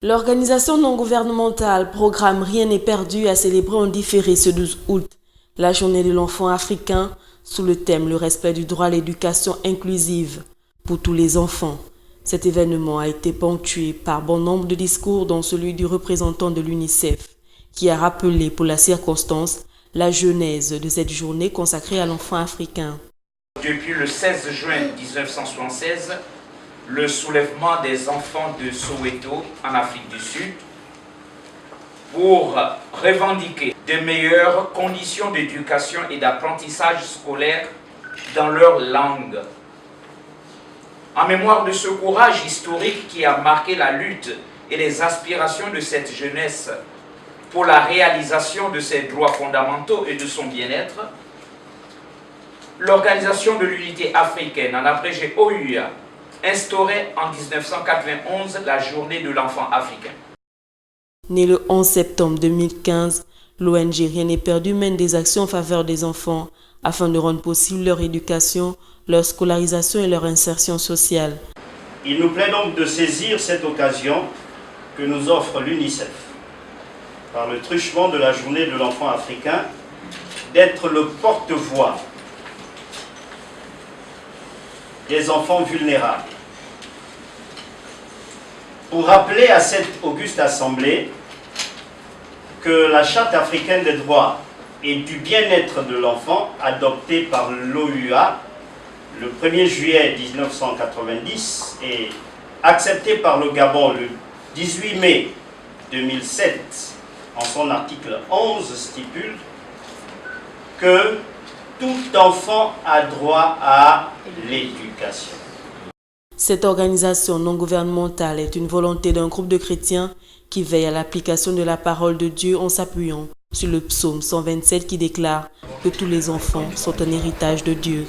L'organisation non gouvernementale Programme Rien n'est perdu a célébré en différé ce 12 août la journée de l'enfant africain sous le thème « Le respect du droit à l'éducation inclusive pour tous les enfants ». Cet événement a été ponctué par bon nombre de discours dont celui du représentant de l'UNICEF qui a rappelé pour la circonstance la genèse de cette journée consacrée à l'enfant africain. Depuis le 16 juin 1976, le soulèvement des enfants de Soweto en Afrique du Sud pour revendiquer de meilleures conditions d'éducation et d'apprentissage scolaire dans leur langue. En mémoire de ce courage historique qui a marqué la lutte et les aspirations de cette jeunesse pour la réalisation de ses droits fondamentaux et de son bien-être, l'Organisation de l'Unité africaine, en abrégé OUA, instaurait en 1991 la journée de l'enfant africain. Né le 11 septembre 2015, l'ONG Rien n'est perdu mène des actions en faveur des enfants afin de rendre possible leur éducation, leur scolarisation et leur insertion sociale. Il nous plaît donc de saisir cette occasion que nous offre l'UNICEF par le truchement de la journée de l'enfant africain, d'être le porte-voix des enfants vulnérables, pour rappeler à cette auguste assemblée que la Charte africaine des droits et du bien-être de l'enfant, adoptée par l'OUA le 1er juillet 1990 et acceptée par le Gabon le 18 mai 2007, en son article 11 stipule que tout enfant a droit à l'éducation. Cette organisation non gouvernementale est une volonté d'un groupe de chrétiens qui veille à l'application de la parole de Dieu en s'appuyant sur le psaume 127 qui déclare que tous les enfants sont un héritage de Dieu.